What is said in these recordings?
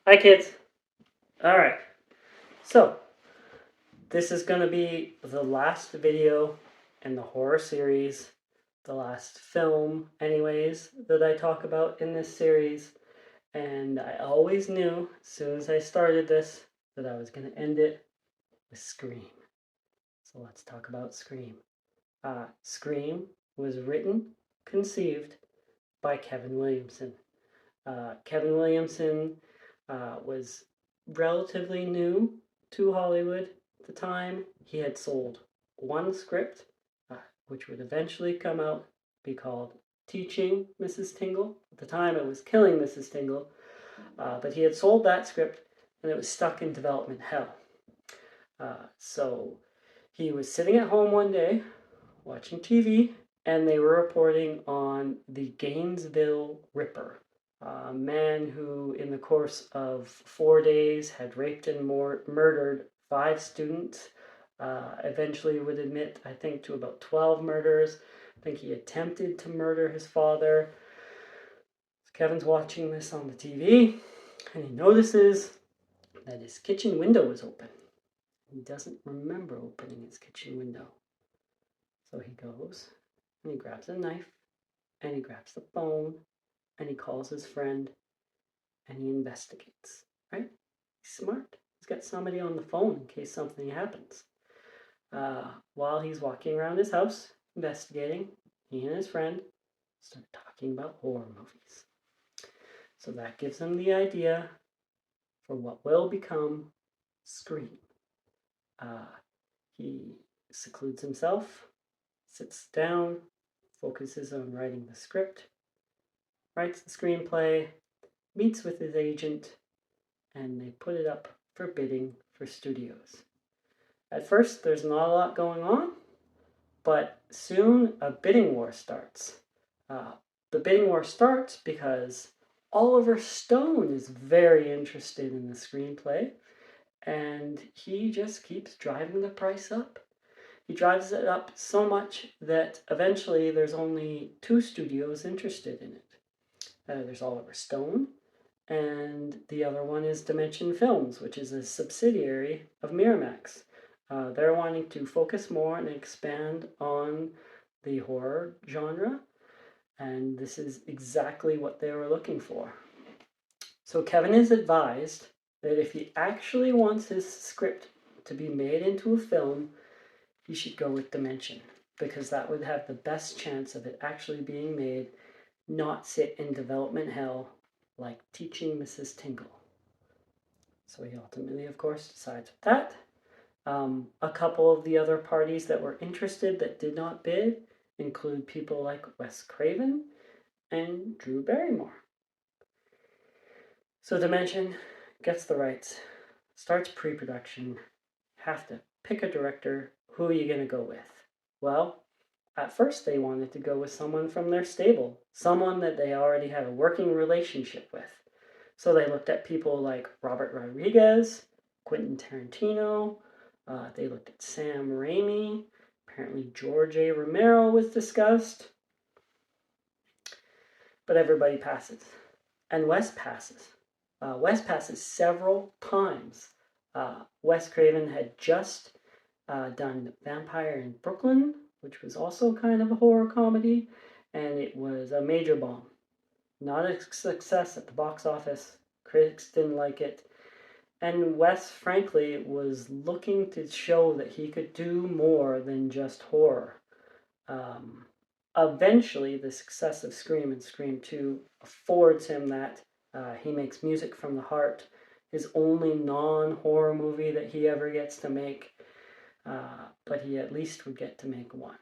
Hi, kids. All right. So, this is going to be the last video in the horror series, the last film, anyways, that I talk about in this series. And I always knew as soon as I started this that I was going to end it with Scream. So, let's talk about Scream. Scream was written, conceived by Kevin Williamson. Kevin Williamson was relatively new to Hollywood at the time. He had sold one script, uh, which would eventually come out, be called Teaching Mrs. Tingle. At the time, it was Killing Mrs. Tingle, but he had sold that script and it was stuck in development hell. So he was sitting at home one day watching TV, and they were reporting on the Gainesville Ripper, a man who, in the course of 4 days, had raped and murdered 5 students. Eventually, would admit, I think, to about 12 murders. I think he attempted to murder his father. So Kevin's watching this on the TV, and he notices that his kitchen window is open. He doesn't remember opening his kitchen window. So he goes and he grabs a knife and he grabs the phone and he calls his friend and he investigates, right? He's smart. He's got somebody on the phone in case something happens. While he's walking around his house investigating, he and his friend start talking about horror movies. So that gives him the idea for what will become Scream. Uh, he secludes himself, sits down, focuses on writing the script, writes the screenplay, meets with his agent, and they put it up for bidding for studios. At first, there's not a lot going on, but soon a bidding war starts. Uh, the bidding war starts because Oliver Stone is very interested in the screenplay, and he just keeps driving the price up. He drives it up so much that eventually there's only 2 studios interested in it. There's Oliver Stone, and the other one is Dimension Films, which is a subsidiary of Miramax. They're wanting to focus more and expand on the horror genre, and this is exactly what they were looking for. So Kevin is advised that if he actually wants his script to be made into a film, he should go with Dimension, because that would have the best chance of it actually being made, not sit in development hell like Teaching Mrs. Tingle. So he ultimately, of course, decides with that. A couple of the other parties that were interested that did not bid include people like Wes Craven and Drew Barrymore. So Dimension gets the rights, starts pre-production, have to pick a director. Who are you going to go with? Well, at first they wanted to go with someone from their stable, someone that they already had a working relationship with. So they looked at people like Robert Rodriguez, Quentin Tarantino. They looked at Sam Raimi. Apparently, George A. Romero was discussed. But everybody passes. And Wes passes. Wes passes several times. Wes Craven had just done Vampire in Brooklyn, which was also kind of a horror comedy, and it was a major bomb. Not a success at the box office. Critics didn't like it. And Wes, frankly, was looking to show that he could do more than just horror. Um, Eventually, the success of Scream and Scream 2 affords him that. He makes Music from the Heart, his only non horror movie that he ever gets to make, but he at least would get to make one.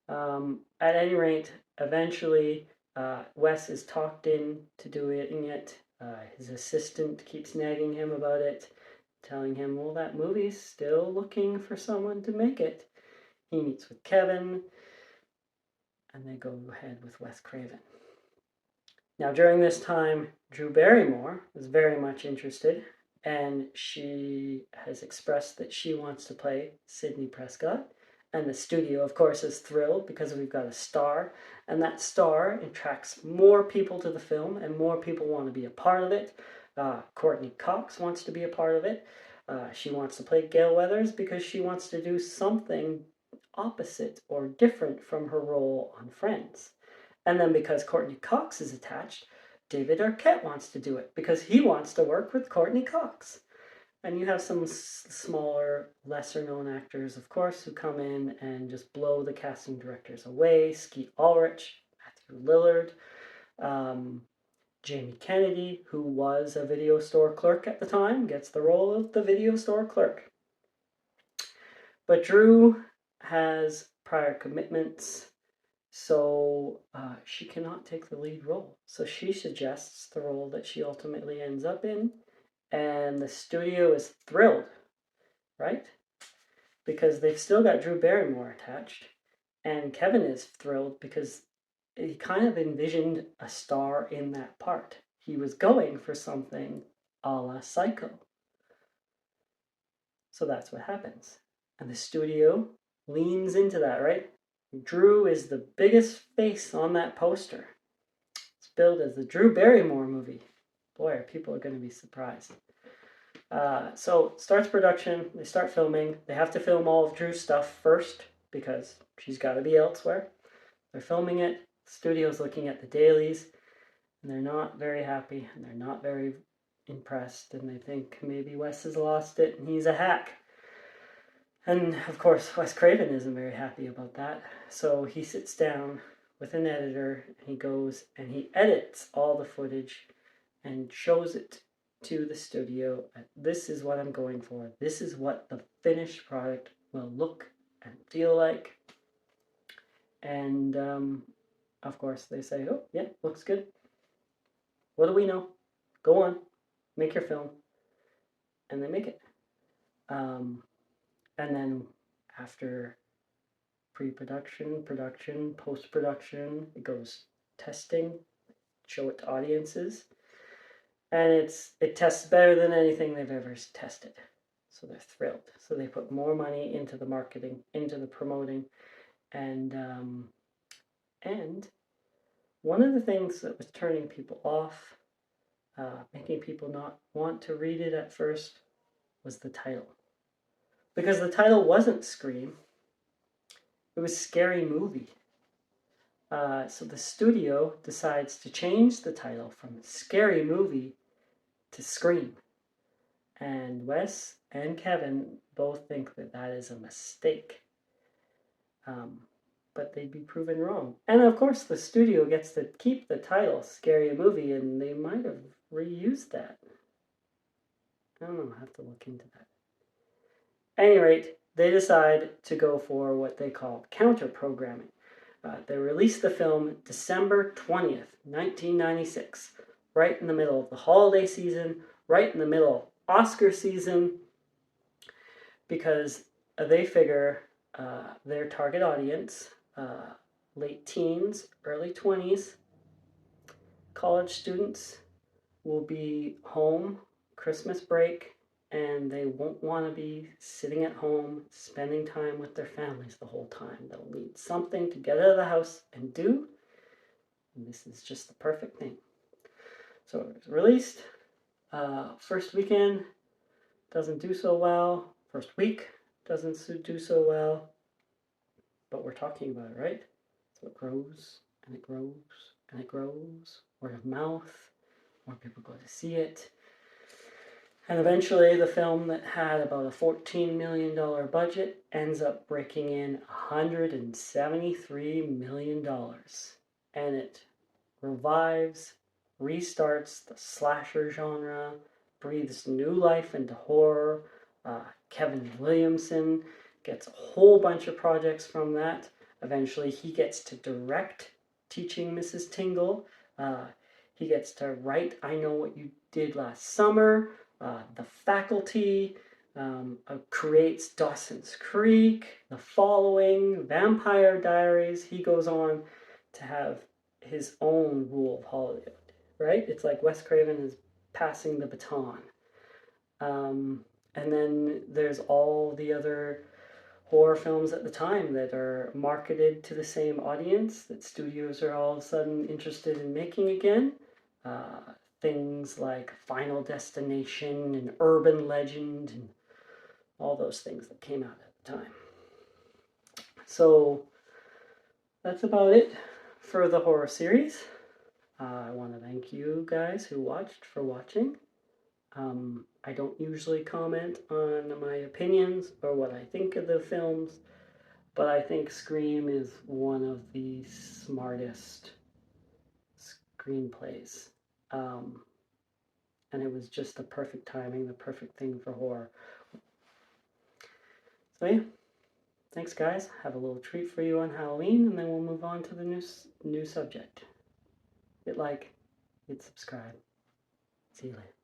At any rate, eventually, Wes is talked into doing it. His assistant keeps nagging him about it, telling him, well, that movie's still looking for someone to make it. He meets with Kevin, and they go ahead with Wes Craven. Now, during this time, Drew Barrymore is very much interested, and she has expressed that she wants to play Sidney Prescott, And the studio, of course, is thrilled because we've got a star, and that star attracts more people to the film, and more people want to be a part of it. Courtney Cox wants to be a part of it. She wants to play Gale Weathers because she wants to do something opposite or different from her role on Friends. And then because Courtney Cox is attached, David Arquette wants to do it because he wants to work with Courtney Cox. And you have some smaller, lesser known actors, of course, who come in and just blow the casting directors away. Skeet Ulrich, Matthew Lillard, Jamie Kennedy, who was a video store clerk at the time, gets the role of the video store clerk. But Drew has prior commitments, so she cannot take the lead role. So she suggests the role that she ultimately ends up in, and the studio is thrilled, right? Because they've still got Drew Barrymore attached, and Kevin is thrilled because he kind of envisioned a star in that part. He was going for something a la Psycho. So that's what happens. And the studio leans into that, right? Drew is the biggest face on that poster. It's billed as the Drew Barrymore movie. Boy, people are going to be surprised. So starts production, they start filming. They have to film all of Drew's stuff first because she's got to be elsewhere. They're filming it. The studio's looking at the dailies, and they're not very happy, and they're not very impressed, and they think maybe Wes has lost it and he's a hack. And of course, Wes Craven isn't very happy about that. So he sits down with an editor, and he goes and he edits all the footage and shows it to the studio. This is what I'm going for. This is what the finished product will look and feel like. And of course, they say, oh, yeah, looks good. What do we know? Go on, make your film. And they make it. And then after pre-production, production, post-production, it goes testing, show it to audiences. And it tests better than anything they've ever tested. So they're thrilled. So they put more money into the marketing, into the promoting. And one of the things that was turning people off, making people not want to read it at first, was the title. Because the title wasn't Scream, it was Scary Movie. So the studio decides to change the title from Scary Movie to Scream. And Wes and Kevin both think that that is a mistake. But they'd be proven wrong. And of course, the studio gets to keep the title Scary Movie, and they might have reused that. I don't know, I'll have to look into that. At any rate, they decide to go for what they call counter-programming. They released the film December 20th, 1996, right in the middle of the holiday season, right in the middle of Oscar season, because they figure their target audience, late teens, early 20s, college students, will be home Christmas break, and they won't want to be sitting at home spending time with their families the whole time. They'll need something to get out of the house and do, and this is just the perfect thing. So it was released. First weekend doesn't do so well. First week doesn't do so well. But we're talking about it, right? So it grows and it grows and it grows. Word of mouth. More people go to see it. And eventually the film that had about a $14 million budget ends up breaking in $173 million. And it revives, restarts the slasher genre, breathes new life into horror. Kevin Williamson gets a whole bunch of projects from that. Eventually he gets to direct Teaching Mrs. Tingle. He gets to write I Know What You Did Last Summer, The Faculty, creates Dawson's Creek, The Following, Vampire Diaries. He goes on to have his own Rule of Hollywood, right? It's like Wes Craven is passing the baton. And then there's all the other horror films at the time that are marketed to the same audience that studios are all of a sudden interested in making again. Things like Final Destination and Urban Legend and all those things that came out at the time. So that's about it for the horror series. I want to thank you guys who watched for watching. I don't usually comment on my opinions or what I think of the films, but I think Scream is one of the smartest screenplays. And it was just the perfect timing, the perfect thing for horror. So yeah, thanks guys. Have a little treat for you on Halloween, and then we'll move on to the new subject. Hit like, hit subscribe. See you later.